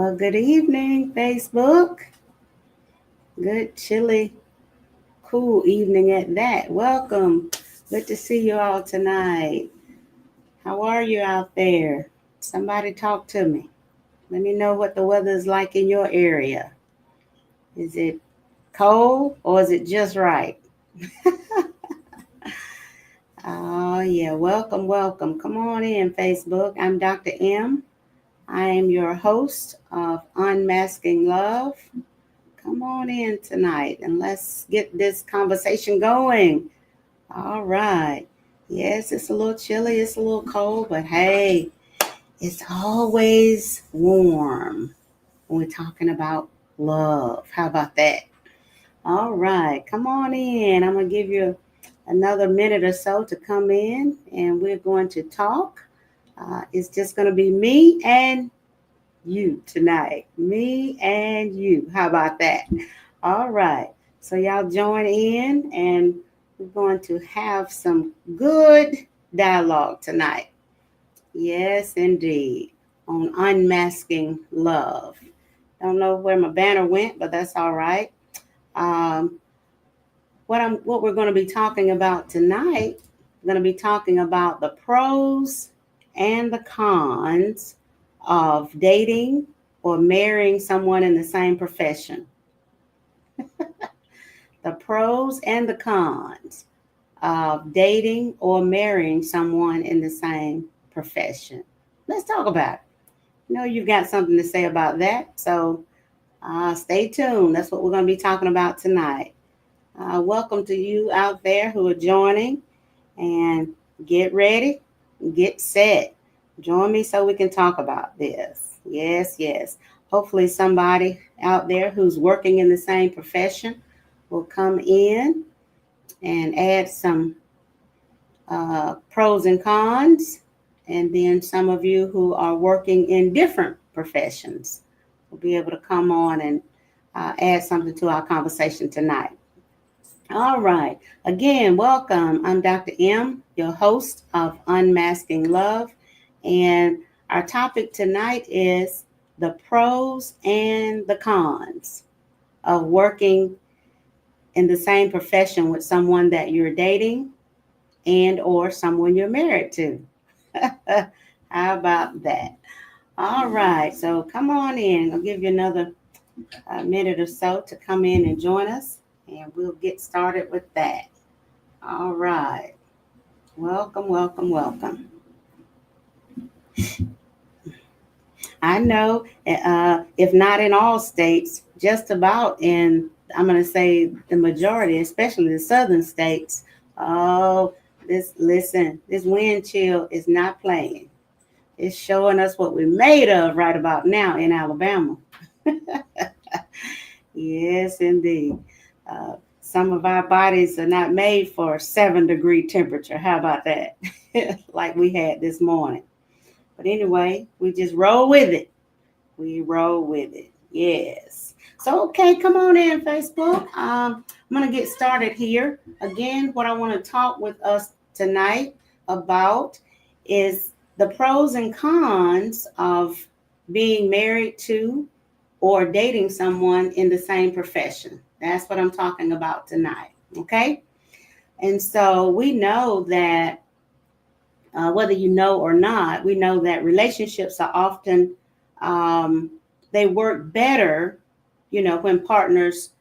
Well, good evening, Facebook. Good, chilly, cool evening at that. Welcome. Good to see you all tonight. How are you out there? Somebody talk to me. Let me know what the weather is like in your area. Is it cold or is it just right? Oh, yeah. Welcome, welcome. Come on in, Facebook. I'm Dr. M. I am your host of Unmasking Love. Come on in tonight and let's get this conversation going. All right. Yes, it's a little chilly, it's a little cold, but hey, it's always warm when we're talking about love. How about that? All right. Come on in. I'm going to give you another minute or so to come in and we're going to talk. It's just going to be me and you tonight. Me and you. How about that? All right. So y'all join in and we're going to have some good dialogue tonight. Yes, indeed. On unmasking love. Don't know where my banner went, but that's all right. Um, what we're going to be talking about tonight, we're going to be talking about the pros and the cons of dating or marrying someone in the same profession. The pros and the cons of dating or marrying someone in the same profession. Let's talk about it. You know, you've got something to say about that. So stay tuned. That's what we're going to be talking about tonight. Welcome to you out there who are joining and get ready, get set. Join me so we can talk about this. Yes, yes. Hopefully somebody out there who's working in the same profession will come in and add some pros and cons. And then some of you who are working in different professions will be able to come on and add something to our conversation tonight. All right. Again, welcome. I'm Dr. M, your host of Unmasking Love. And our topic tonight is the pros and the cons of working in the same profession with someone that you're dating and or someone you're married to. How about that? All right. So come on in. I'll give you another minute or so to come in and join us. And we'll get started with that. All right. Welcome, welcome, welcome. I know if not in all states, just about in, I'm going to say the majority, especially the southern states. Oh, this wind chill is not playing. It's showing us what we're made of right about now in Alabama. Yes, indeed. Some of our bodies are not made for 7-degree temperature. How about that? Like we had this morning. But anyway, we just roll with it. We roll with it. Yes. So, okay, come on in, Facebook. I'm going to get started here. Again, what I want to talk with us tonight about is the pros and cons of being married to or dating someone in the same profession. That's what I'm talking about tonight. Okay. And so we know that whether you know or not, we know that relationships are often, they work better, when partners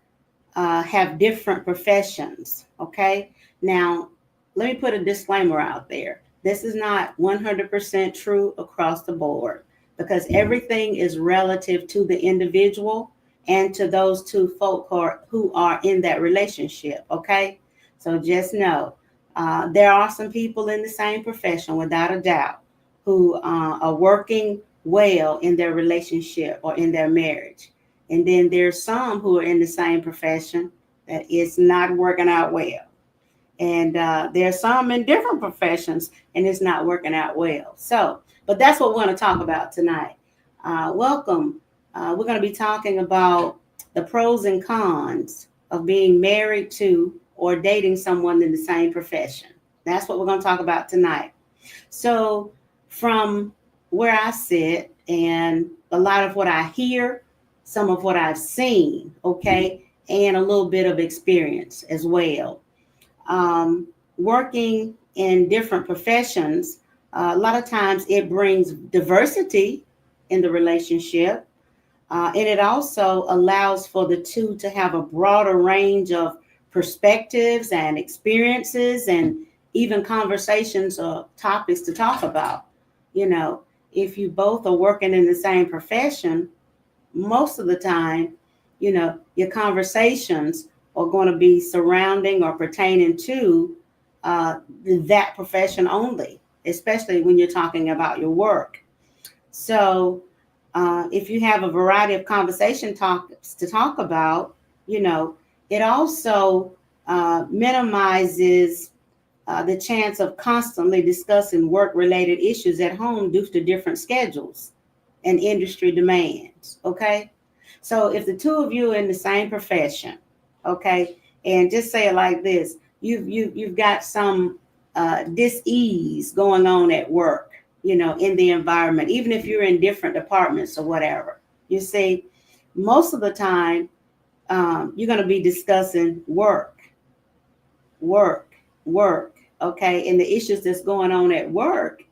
have different professions. Okay. Now, let me put a disclaimer out there. This is not 100% true across the board because everything is relative to the individual and to those two folk who are in that relationship. Okay. So just know there are some people in the same profession, without a doubt, who are working well in their relationship or in their marriage. And then there's some who are in the same profession that it's not working out well. And there's some in different professions and it's not working out well. So, but that's what we're going to talk about tonight. Welcome. We're going to be talking about the pros and cons of being married to or dating someone in the same profession. That's what we're going to talk about tonight. So from where I sit and a lot of what I hear, some of what I've seen, okay, and a little bit of experience as well. Working in different professions, a lot of times it brings diversity in the relationship, and it also allows for the two to have a broader range of perspectives and experiences and even conversations or topics to talk about. You know, if you both are working in the same profession, most of the time, your conversations are going to be surrounding or pertaining to that profession only, especially when you're talking about your work. So, if you have a variety of conversation topics to talk about, you know, it also minimizes the chance of constantly discussing work related issues at home due to different schedules and industry demands. Okay. So if the two of you are in the same profession, okay, and just say it like this, you've got some dis-ease going on at work, in the environment, even if you're in different departments or whatever. You see, most of the time, you're going to be discussing work, work, okay, and the issues that's going on at work.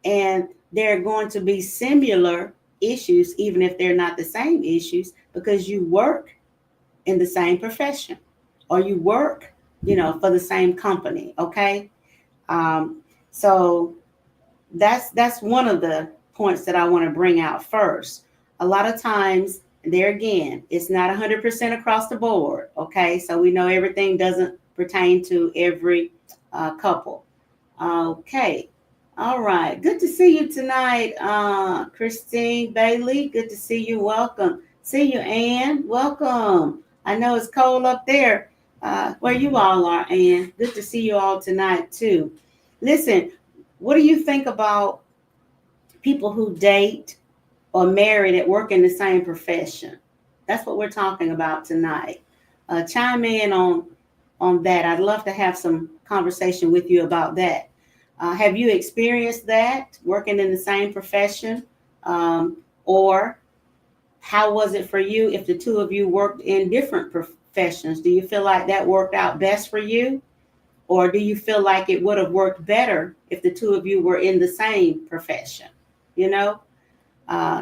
And they're going to be similar issues, even if they're not the same issues, because you work in the same profession or you work, for the same company. Okay. So that's one of the points that I want to bring out first. A lot of times, there again, it's not 100% across the board. Okay. So we know everything doesn't pertain to every couple. Okay. All right. Good to see you tonight, Christine Bailey. Good to see you. Welcome. See you, Ann. Welcome. I know it's cold up there where you all are, Ann. Good to see you all tonight, too. Listen, what do you think about people who date or marry that work in the same profession? That's what we're talking about tonight. Chime in on that. I'd love to have some conversation with you about that. Have you experienced that working in the same profession? Or how was it for you if the two of you worked in different professions? Do you feel like that worked out best for you? Or do you feel like it would have worked better if the two of you were in the same profession? You know?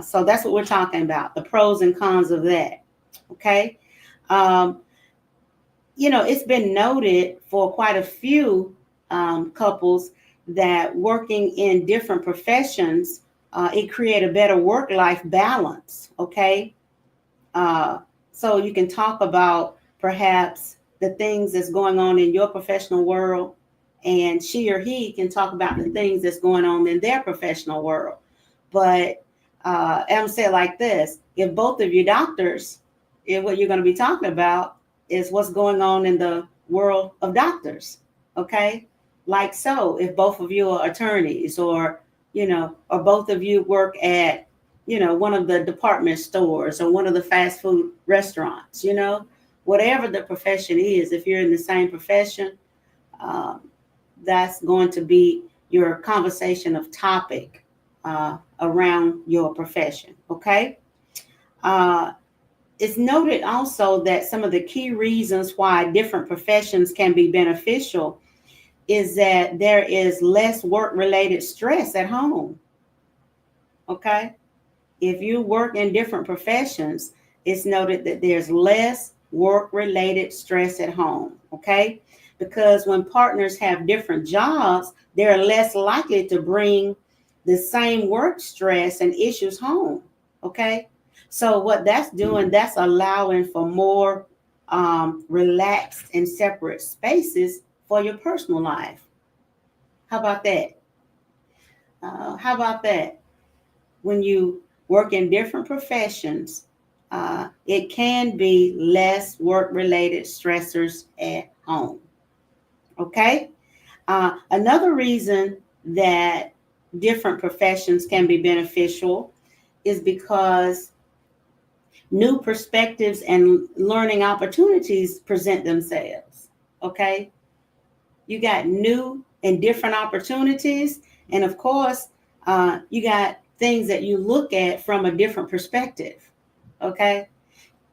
So that's what we're talking about, the pros and cons of that. Okay. It's been noted for quite a few couples that working in different professions, it create a better work-life balance. Okay. So you can talk about perhaps the things that's going on in your professional world, and she or he can talk about the things that's going on in their professional world. But I'm saying like this, if both of you doctors, if what you're going to be talking about is what's going on in the world of doctors. Okay. Like, so if both of you are attorneys or both of you work at, one of the department stores or one of the fast food restaurants, whatever the profession is, if you're in the same profession, that's going to be your conversation of topic around your profession. Okay. It's noted also that some of the key reasons why different professions can be beneficial is that there is less work-related stress at home. Okay? If you work in different professions, it's noted that there's less work-related stress at home. Okay? Because when partners have different jobs, they're less likely to bring the same work stress and issues home. Okay? So what that's doing, that's allowing for more relaxed and separate spaces for your personal life. How about that? How about that? When you work in different professions, it can be less work-related stressors at home. Okay? Another reason that different professions can be beneficial is because new perspectives and learning opportunities present themselves. Okay. You got new and different opportunities. And of course, you got things that you look at from a different perspective. Okay.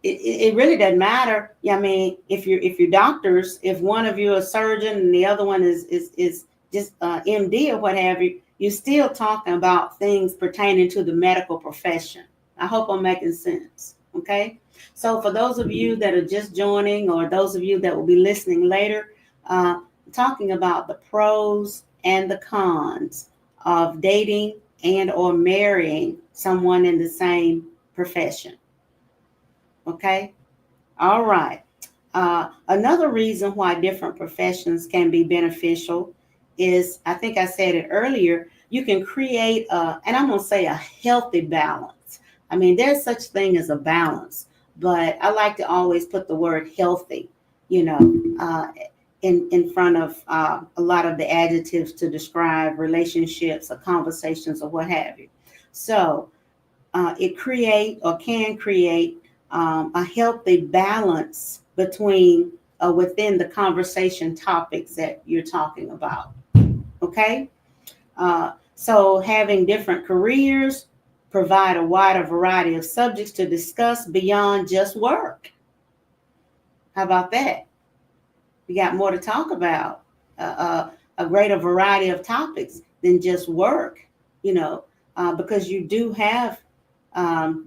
It really doesn't matter. I mean, if you're doctors, if one of you is a surgeon and the other one is just MD or what have you, you're still talking about things pertaining to the medical profession. I hope I'm making sense. Okay. So for those of you that are just joining, or those of you that will be listening later, uh, talking about the pros and the cons of dating and or marrying someone in the same profession. Okay. All right. Another reason why different professions can be beneficial is, I think I said it earlier, you can create and I'm going to say a healthy balance. I mean, there's such thing as a balance, but I like to always put the word healthy, you know, in front of a lot of the adjectives to describe relationships or conversations or what have you. So it create or can create a healthy balance between within the conversation topics that you're talking about. Okay, so having different careers provide a wider variety of subjects to discuss beyond just work. How about that? We got more to talk about, a greater variety of topics than just work, you know, because you do have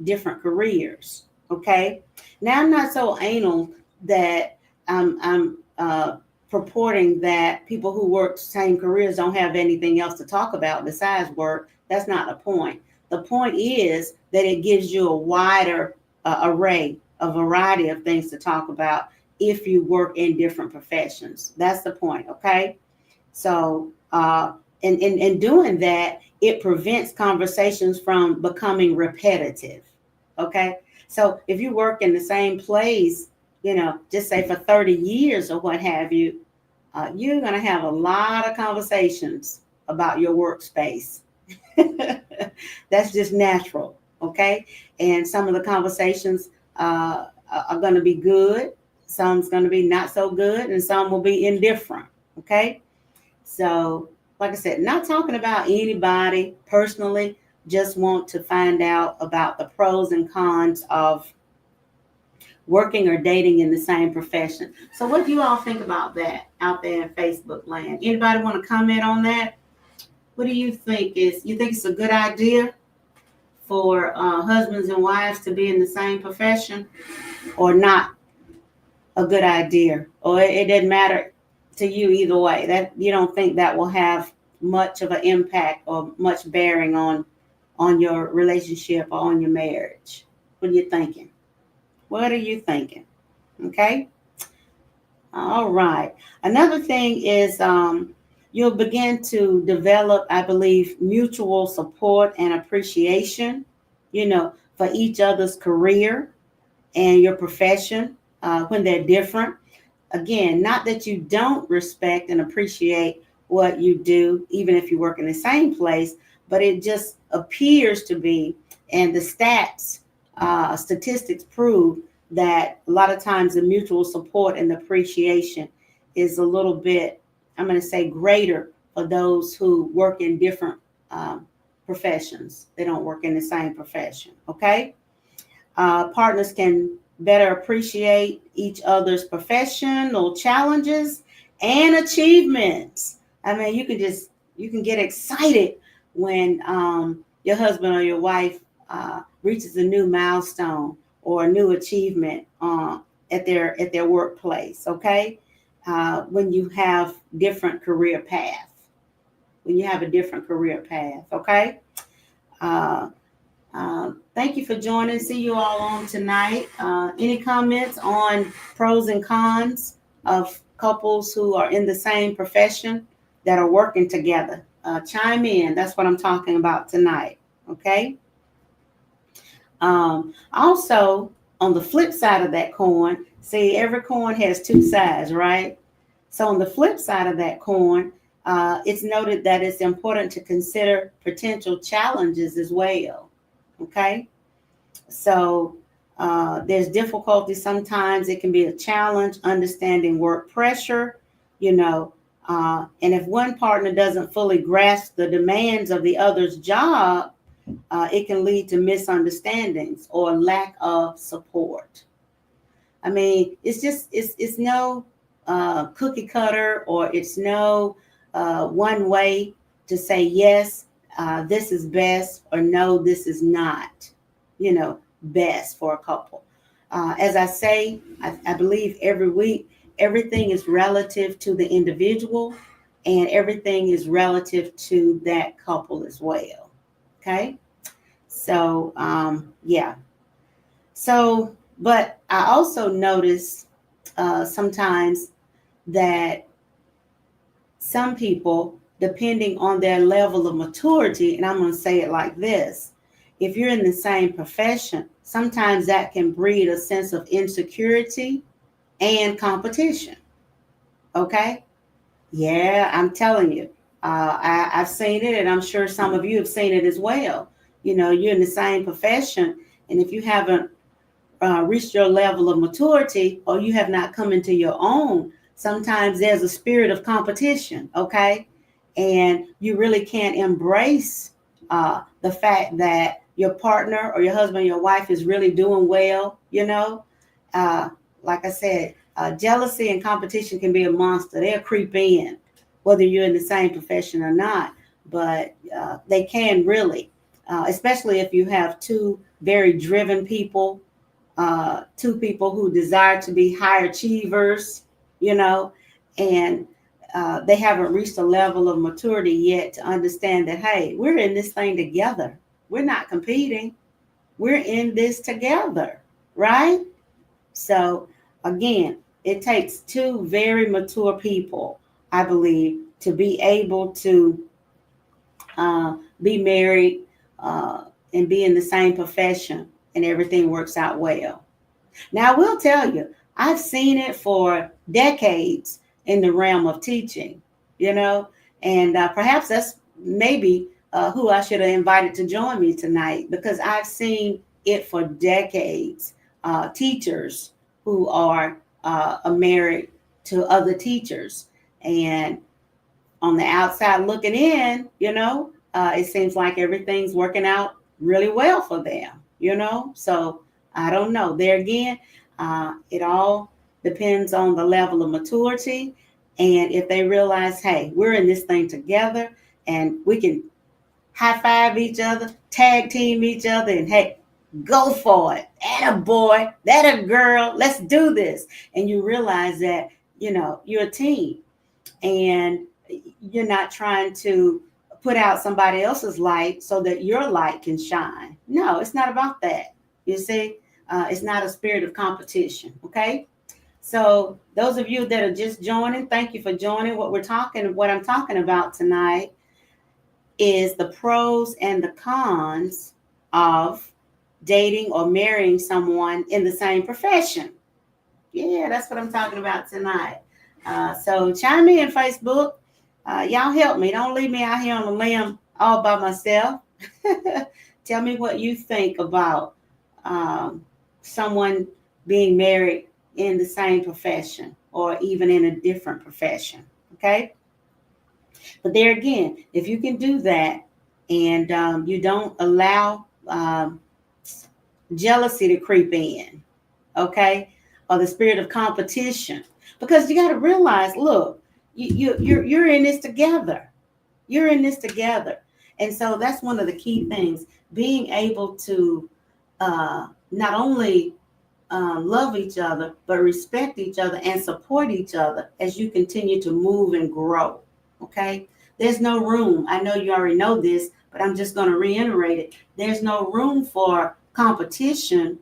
different careers. Okay. Now, I'm not so anal that I'm purporting that people who work same careers don't have anything else to talk about besides work. That's not the point. The point is that it gives you a wider array, a variety of things to talk about if you work in different professions. That's the point. Okay. So, in doing that, it prevents conversations from becoming repetitive. Okay. So if you work in the same place, you know, just say for 30 years or what have you, you're going to have a lot of conversations about your workspace. That's just natural. Okay. And some of the conversations are going to be good. Some's going to be not so good, and some will be indifferent. Okay. So, like I said, not talking about anybody personally, just want to find out about the pros and cons of working or dating in the same profession. So, what do you all think about that out there in Facebook land? Anybody want to comment on that? What do you think you think it's a good idea for husbands and wives to be in the same profession, or not a good idea, or it doesn't matter to you either way? That you don't think that will have much of an impact or much bearing on your relationship or on your marriage? What are you thinking? What are you thinking? Okay. All right. Another thing is you'll begin to develop, I believe, mutual support and appreciation, you know, for each other's career and your profession when they're different. Again, not that you don't respect and appreciate what you do, even if you work in the same place, but it just appears to be, and the statistics prove that a lot of times the mutual support and the appreciation is a little bit, I'm going to say, greater for those who work in different professions. They don't work in the same profession. Okay. Partners can better appreciate each other's professional challenges and achievements. I mean, you can get excited when your husband or your wife reaches a new milestone or a new achievement at their workplace. Okay, when you have different career paths, when you have a different career path. Okay. Uh, Thank you for joining. See you all on tonight. Any comments on pros and cons of couples who are in the same profession that are working together? Chime in. That's what I'm talking about tonight. Okay. Also, on the flip side of that coin, see, every coin has two sides, right? So on the flip side of that coin, it's noted that it's important to consider potential challenges as well. Okay. So there's difficulty. Sometimes it can be a challenge understanding work pressure, you know, and if one partner doesn't fully grasp the demands of the other's job, It can lead to misunderstandings or lack of support. I mean, it's no cookie cutter, or it's no one way to say yes, this is best, or no, this is not, best for a couple. As I say, I believe every week, everything is relative to the individual, and everything is relative to that couple as well. Okay. So, yeah. So, but I also notice sometimes that some people, depending on their level of maturity, and I'm going to say it like this, if you're in the same profession, sometimes that can breed a sense of insecurity and competition. Okay? Yeah, I'm telling you. I've seen it, and I'm sure some of you have seen it as well. You're in the same profession, and if you haven't reached your level of maturity, or you have not come into your own, sometimes there's a spirit of competition, okay? And you really can't embrace the fact that your partner or your husband, your wife is really doing well, Uh, like I said, jealousy and competition can be a monster. They'll creep in, whether you're in the same profession or not, but they can really, especially if you have two very driven people, two people who desire to be high achievers, and they haven't reached a level of maturity yet to understand that, hey, we're in this thing together. We're not competing. We're in this together, right? So, again, it takes two very mature people, I believe, to be able to be married and be in the same profession, and everything works out well. Now, I will tell you, I've seen it for decades in the realm of teaching, and perhaps that's maybe who I should have invited to join me tonight, because I've seen it for decades. Teachers who are married to other teachers, and on the outside looking in, it seems like everything's working out really well for them. So I don't know. There again, it all depends on the level of maturity. And if they realize, hey, we're in this thing together, and we can high five each other, tag team each other, and hey, go for it. That a boy, that a girl, let's do this. And you realize that, you're a team, and you're not trying to put out somebody else's light so that your light can shine. No, it's not about that. You see, it's not a spirit of competition. Okay. So those of you that are just joining, thank you for joining. What I'm talking about tonight is the pros and the cons of dating or marrying someone in the same profession. Yeah, that's what I'm talking about tonight. So chime in, Facebook. Y'all help me. Don't leave me out here on a limb all by myself. Tell me what you think about someone being married in the same profession, or even in a different profession. Okay. But there again, if you can do that, and you don't allow jealousy to creep in, okay, or the spirit of competition, because you got to realize, look, you're in this together. You're in this together. And so that's one of the key things, being able to not only love each other, but respect each other and support each other as you continue to move and grow. Okay. There's no room. I know you already know this, but I'm just going to reiterate it. There's no room for competition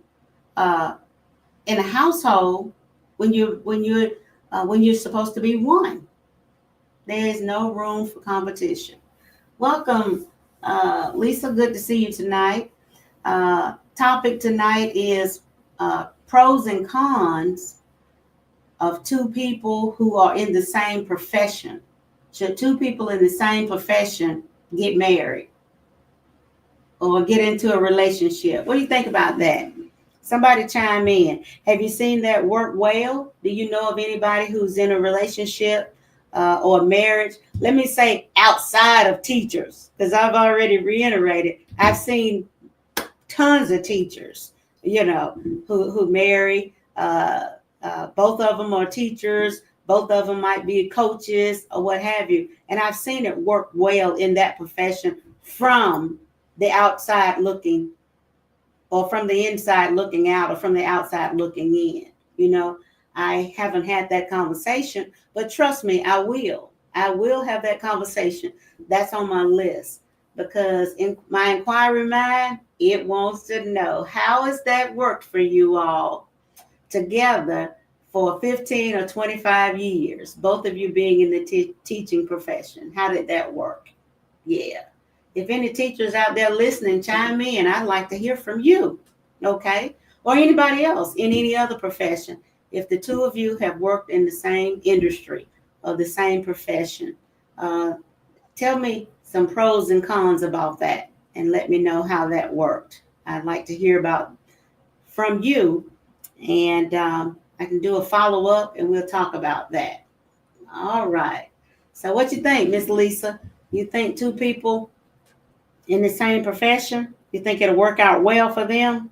in a household when you're supposed to be one. There is no room for competition. Welcome, Lisa. Good to see you tonight. Topic tonight is pros and cons of two people who are in the same profession. Should two people in the same profession get married or get into a relationship? What do you think about that? Somebody chime in. Have you seen that work well? Do you know of anybody who's in a relationship or marriage. Let me say outside of teachers, because I've already reiterated, I've seen tons of teachers, who marry. Both of them are teachers. Both of them might be coaches or what have you. And I've seen it work well in that profession from the outside looking, or from the inside looking out, or from the outside looking in. I haven't had that conversation, but trust me, I will. I will have that conversation. That's on my list, because in my inquiry mind, it wants to know, how has that worked for you all together for 15 or 25 years, both of you being in the teaching profession? How did that work? Yeah. If any teachers out there listening, chime in. I'd like to hear from you, okay? Or anybody else in any other profession. If the two of you have worked in the same industry or the same profession, tell me some pros and cons about that, and let me know how that worked. I'd like to hear about from you, and I can do a follow-up, and we'll talk about that. All right. So what you think, Miss Lisa? You think two people in the same profession, you think it'll work out well for them?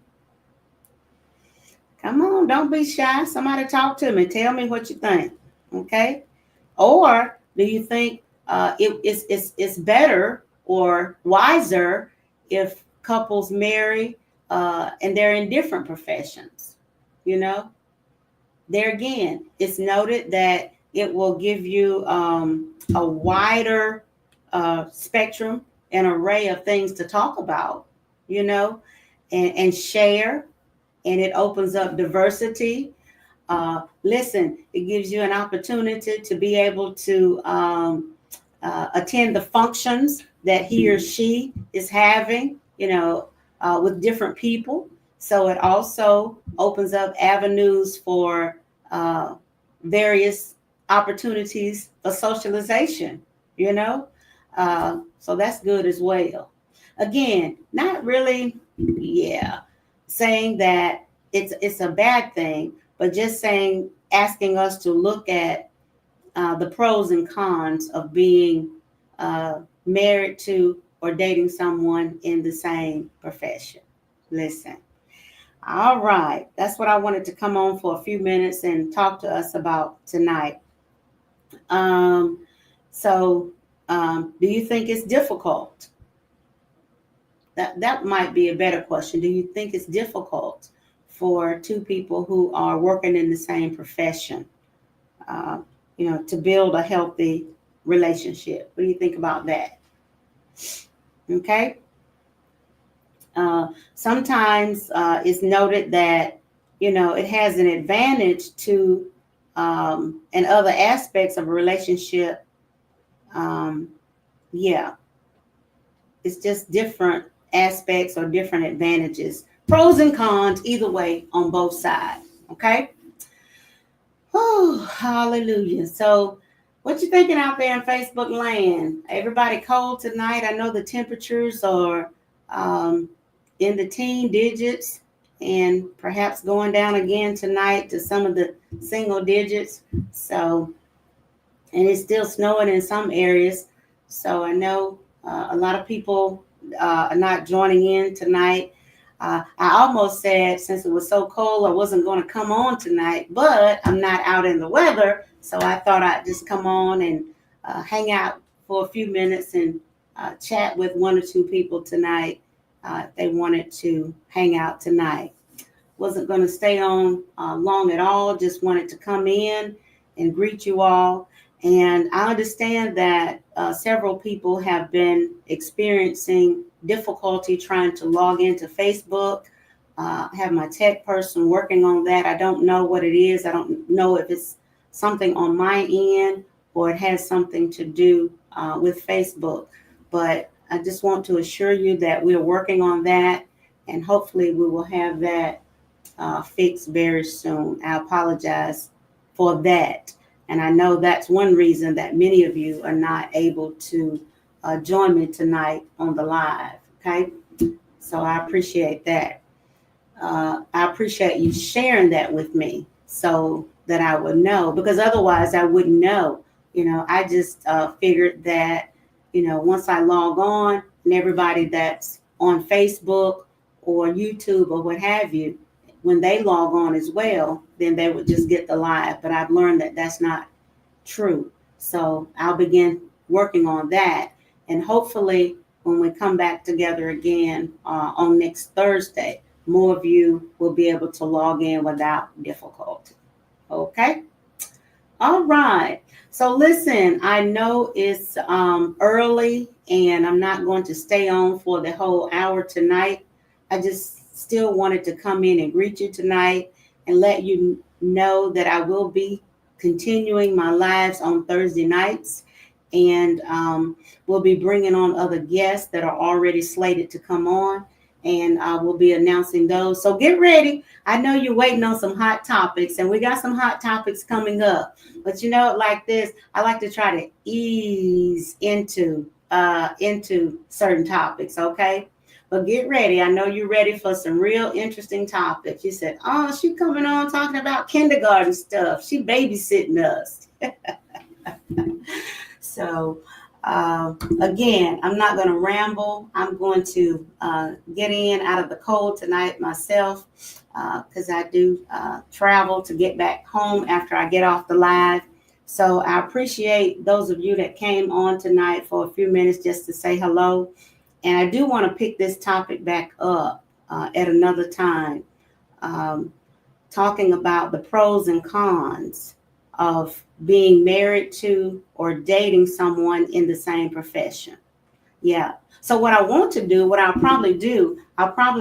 Come on, don't be shy. Somebody talk to me. Tell me what you think. Okay. Or do you think it's better or wiser if couples marry and they're in different professions? There again, it's noted that it will give you a wider spectrum and array of things to talk about, and share. And it opens up diversity. Listen, it gives you an opportunity to be able to attend the functions that he or she is having, with different people. So it also opens up avenues for various opportunities for socialization, so that's good as well. Again, not really, saying that it's a bad thing, but just asking us to look at the pros and cons of being married to or dating someone in the same profession. Listen. All right. That's what I wanted to come on for a few minutes and talk to us about tonight. Do you think it's difficult? That might be a better question. Do you think it's difficult for two people who are working in the same profession, to build a healthy relationship? What do you think about that? Okay. Sometimes it's noted that, it has an advantage to and other aspects of a relationship. It's just different aspects or different advantages, pros and cons, either way on both sides. Okay. Oh, hallelujah. So what you thinking out there in Facebook land? Everybody cold tonight? I know the temperatures are in the teen digits and perhaps going down again tonight to some of the single digits. So, and it's still snowing in some areas. So I know a lot of people are not joining in tonight. I almost said, since it was so cold, I wasn't going to come on tonight, but I'm not out in the weather. So I thought I'd just come on and hang out for a few minutes and chat with one or two people tonight if they wanted to hang out tonight. Wasn't going to stay on long at all. Just wanted to come in and greet you all. And I understand that several people have been experiencing difficulty trying to log into Facebook. I have my tech person working on that. I don't know what it is. I don't know if it's something on my end or it has something to do with Facebook. But I just want to assure you that we're working on that, and hopefully we will have that fixed very soon. I apologize for that. And I know that's one reason that many of you are not able to join me tonight on the live. Okay. So I appreciate that. I appreciate you sharing that with me so that I would know, because otherwise I wouldn't know, I just figured that, once I log on, and everybody that's on Facebook or YouTube or what have you, when they log on as well, then they would just get the live. But I've learned that that's not true. So I'll begin working on that. And hopefully, when we come back together again on next Thursday, more of you will be able to log in without difficulty. Okay? All right. So listen, I know it's early and I'm not going to stay on for the whole hour tonight. I just still wanted to come in and greet you tonight and let you know that I will be continuing my lives on Thursday nights. And we'll be bringing on other guests that are already slated to come on. And we'll be announcing those. So get ready. I know you're waiting on some hot topics, and we got some hot topics coming up. But like this, I like to try to ease into certain topics, okay? But get ready. I know you're ready for some real interesting topics. You said, "Oh, she coming on talking about kindergarten stuff. She babysitting us." So, again, I'm not going to ramble. I'm going to get in out of the cold tonight myself because I do travel to get back home after I get off the live. So I appreciate those of you that came on tonight for a few minutes just to say hello. And I do want to pick this topic back up at another time, talking about the pros and cons of being married to or dating someone in the same profession. Yeah. So what I want to do, what I'll probably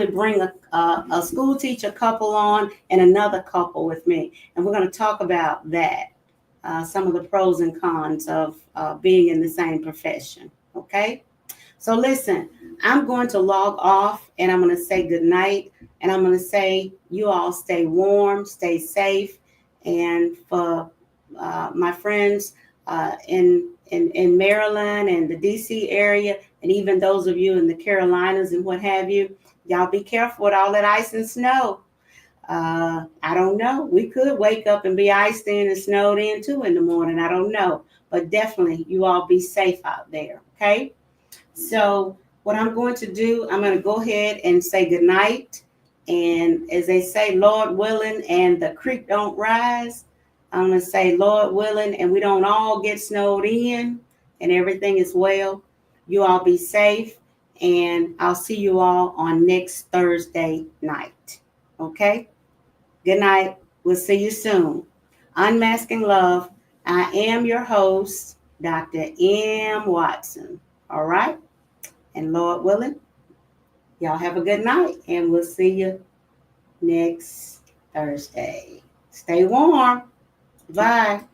bring a school teacher couple on and another couple with me. And we're going to talk about that, some of the pros and cons of being in the same profession. Okay. So listen, I'm going to log off and I'm going to say good night. And I'm going to say you all stay warm, stay safe. And for my friends in Maryland and the DC area, and even those of you in the Carolinas and what have you, y'all be careful with all that ice and snow. I don't know. We could wake up and be iced in and snowed in too in the morning. I don't know. But definitely you all be safe out there. Okay. So what I'm going to do, I'm going to go ahead and say good night. And as they say, Lord willing, and the creek don't rise, I'm going to say, Lord willing, and we don't all get snowed in and everything is well. You all be safe. And I'll see you all on next Thursday night. Okay? Good night. We'll see you soon. Unmasking Love. I am your host, Dr. M. Watson. All right? And Lord willing, y'all have a good night, and we'll see you next Thursday. Stay warm. Bye.